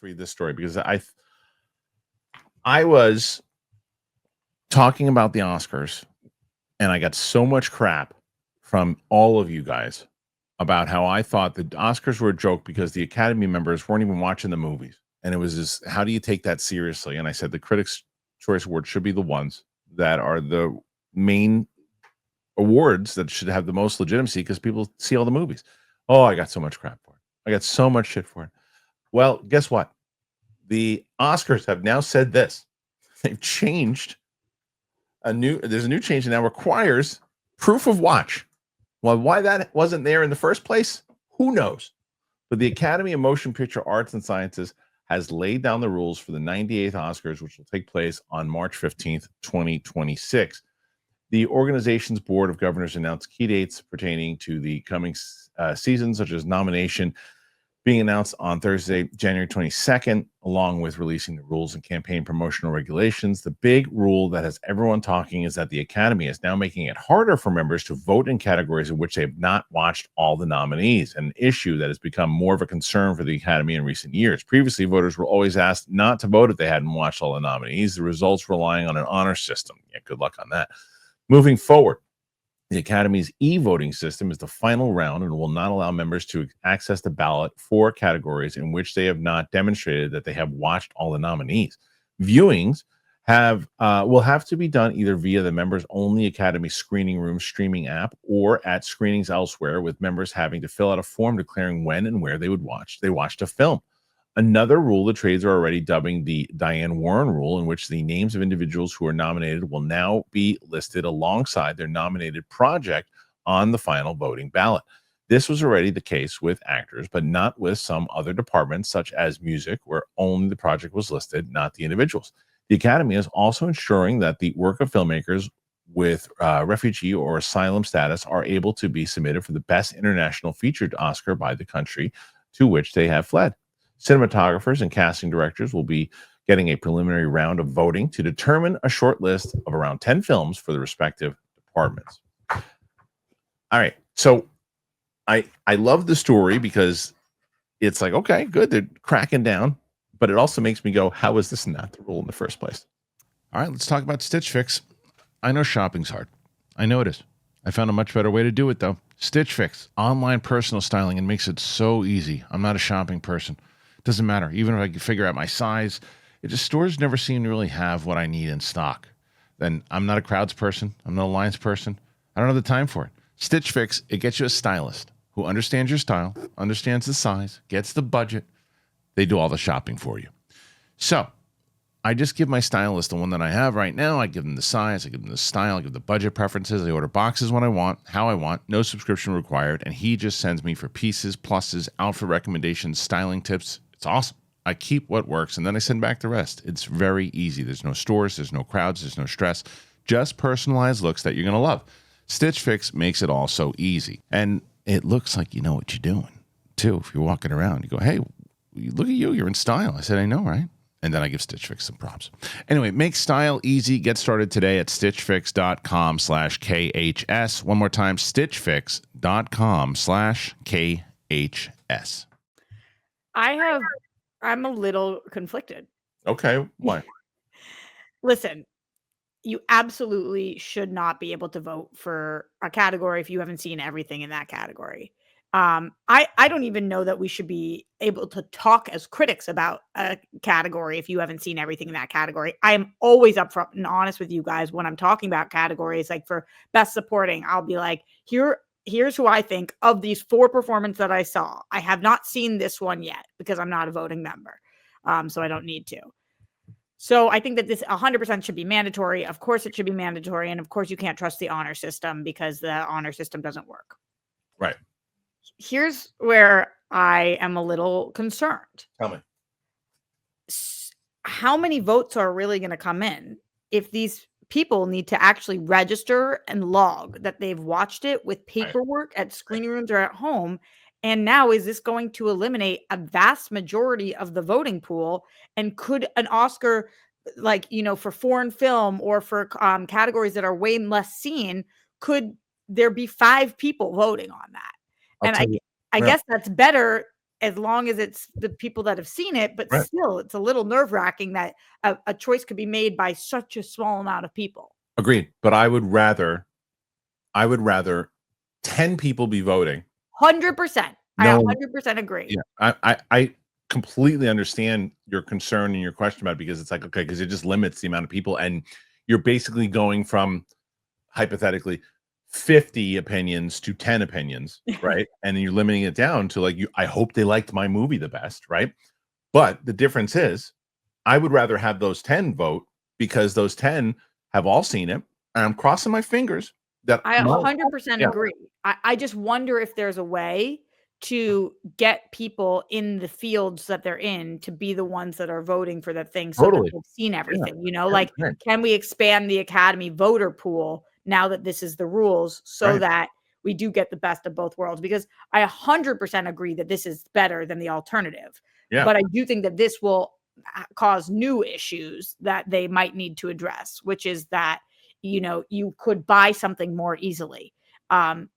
read this story because I was talking about the Oscars and I got so much crap from all of you guys about how I thought the Oscars were a joke because the Academy members weren't even watching the movies. And it was just, how do you take that seriously? And I said the Critics' Choice Awards should be the ones that are the main awards that should have the most legitimacy because people see all the movies. Oh, I got so much crap for it. I got so much shit for it. Well, guess what? The Oscars have now said this. They've changed there's a new change that now requires proof of watch. Well, why that wasn't there in the first place, who knows? But the Academy of Motion Picture Arts and Sciences has laid down the rules for the 98th Oscars, which will take place on March 15th, 2026. The organization's board of governors announced key dates pertaining to the coming season, such as nomination being announced on Thursday, January 22nd, along with releasing the rules and campaign promotional regulations. The big rule that has everyone talking is that the Academy is now making it harder for members to vote in categories in which they have not watched all the nominees, an issue that has become more of a concern for the Academy in recent years. Previously, voters were always asked not to vote if they hadn't watched all the nominees, the results relying on an honor system. Yeah, good luck on that. Moving forward, the Academy's e-voting system is the final round and will not allow members to access the ballot for categories in which they have not demonstrated that they have watched all the nominees. Viewings will have to be done either via the members-only Academy Screening Room streaming app or at screenings elsewhere, with members having to fill out a form declaring when and where they watched a film. Another rule the trades are already dubbing the Diane Warren rule, in which the names of individuals who are nominated will now be listed alongside their nominated project on the final voting ballot. This was already the case with actors, but not with some other departments, such as music, where only the project was listed, not the individuals. The Academy is also ensuring that the work of filmmakers with refugee or asylum status are able to be submitted for the Best International Featured Oscar by the country to which they have fled. Cinematographers and casting directors will be getting a preliminary round of voting to determine a short list of around 10 films for the respective departments. All right. So I love the story because it's like, okay, good. They're cracking down. But it also makes me go, how is this not the rule in the first place? All right. Let's talk about Stitch Fix. I know shopping's hard. I know it is. I found a much better way to do it, though. Stitch Fix, online personal styling, and makes it so easy. I'm not a shopping person. Doesn't matter. Even if I can figure out my size, stores never seem to really have what I need in stock. Then I'm not a crowds person. I'm not a lines person. I don't have the time for it. Stitch Fix, it gets you a stylist who understands your style, understands the size, gets the budget. They do all the shopping for you. So I just give my stylist the one that I have right now. I give them the size, I give them the style, I give the budget preferences. I order boxes when I want, how I want, no subscription required. And he just sends me for pieces, pluses, outfit recommendations, styling tips. It's awesome. I keep what works, and then I send back the rest. It's very easy. There's no stores, there's no crowds, there's no stress. Just personalized looks that you're going to love. Stitch Fix makes it all so easy. And it looks like you know what you're doing, too. If you're walking around, you go, hey, look at you. You're in style. I said, I know, right? And then I give Stitch Fix some props. Anyway, make style easy. Get started today at stitchfix.com/KHS. One more time, stitchfix.com/KHS. I'm a little conflicted. Okay, why? Listen, you absolutely should not be able to vote for a category if you haven't seen everything in that category. I don't even know that we should be able to talk as critics about a category if you haven't seen everything in that category. I am always upfront and honest with you guys when I'm talking about categories. Like for best supporting, I'll be like, here's who I think of these 4 performances that I saw. I have not seen this one yet because I'm not a voting member. So I don't need to. So I think that this 100% should be mandatory. Of course it should be mandatory. And of course you can't trust the honor system because the honor system doesn't work. Right. Here's where I am a little concerned. Tell me. How many votes are really going to come in if these people need to actually register and log that they've watched it with paperwork at screening rooms or at home? And now is this going to eliminate a vast majority of the voting pool? And could an Oscar, like, for foreign film or for categories that are way less seen, could there be 5 people voting on that? And I guess that's better as long as it's the people that have seen it, but Right. still, it's a little nerve-wracking that a choice could be made by such a small amount of people. Agreed. But I would rather 10 people be voting. 100%. I No, 100% agree. yeah, I completely understand your concern and your question about it because it's like, okay, because it just limits the amount of people, and you're basically going from hypothetically 50 opinions to 10 opinions, right? And then you're limiting it down to like, I hope they liked my movie the best, right? But the difference is, I would rather have those 10 vote because those 10 have all seen it, and I'm crossing my fingers that I no, 100% yeah, agree. I just wonder if there's a way to get people in the fields that they're in to be the ones that are voting for the thing so that totally, they've seen yeah, everything, you know? right, Like, right, can we expand the Academy voter pool now that this is the rules so right, that we do get the best of both worlds? Because I 100% agree that this is better than the alternative. yeah, But I do think that this will cause new issues that they might need to address, which is that, you could buy something more easily.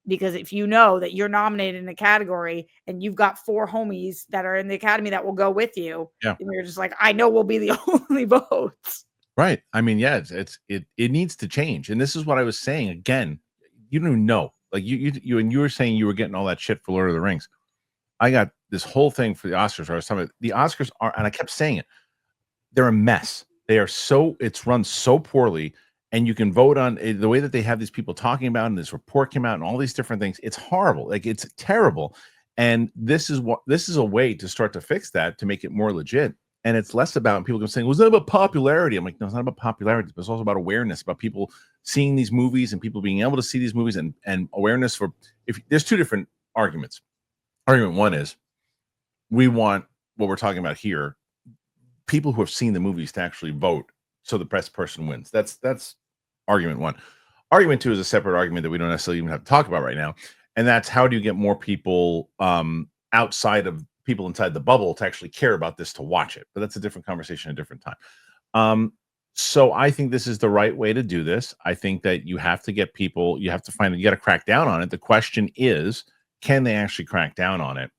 Because if you know that you're nominated in a category and you've got 4 homies that are in the academy that will go with you, yeah. and you're just like, I know we'll be the only votes. Right. I mean, yeah, it needs to change. And this is what I was saying again. You don't even know. Like and you were saying you were getting all that shit for Lord of the Rings. I got this whole thing for the Oscars where I was talking about the Oscars are, and I kept saying it, they're a mess. They are so it's run so poorly. And you can vote on the way that they have these people talking about, and this report came out, and all these different things. It's horrible. Like it's terrible. And this is a way to start to fix that to make it more legit. And it's less about people saying, "Was that about popularity?" I'm like, no, it's not about popularity, but it's also about awareness, about people seeing these movies and people being able to see these movies, and awareness for if there's two different arguments. Argument one is we want what we're talking about here, people who have seen the movies to actually vote so the best person wins. That's argument one. Argument two is a separate argument that we don't necessarily even have to talk about right now. And that's how do you get more people outside of people inside the bubble to actually care about this to watch it? But that's a different conversation, a different time. So I think this is the right way to do this. I think that you have to get people, you have to find, you got to crack down on it. The question is, can they actually crack down on it?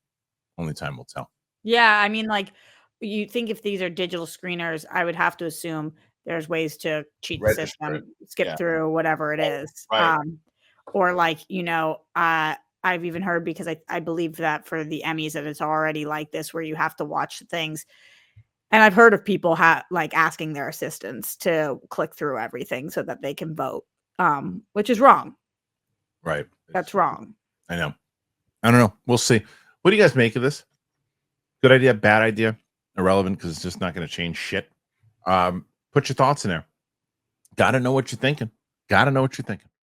Only time will tell. Yeah, I mean, like, you think if these are digital screeners, I would have to assume there's ways to cheat the Register it. system, skip Yeah. through whatever it Right. is. Right. Or like, I've even heard because I believe that for the Emmys that it's already like this where you have to watch things. And I've heard of people like asking their assistants to click through everything so that they can vote, which is wrong. Right. That's wrong. I know. I don't know. We'll see. What do you guys make of this? Good idea, bad idea, irrelevant because it's just not going to change shit. Put your thoughts in there. Got to know what you're thinking. Got to know what you're thinking.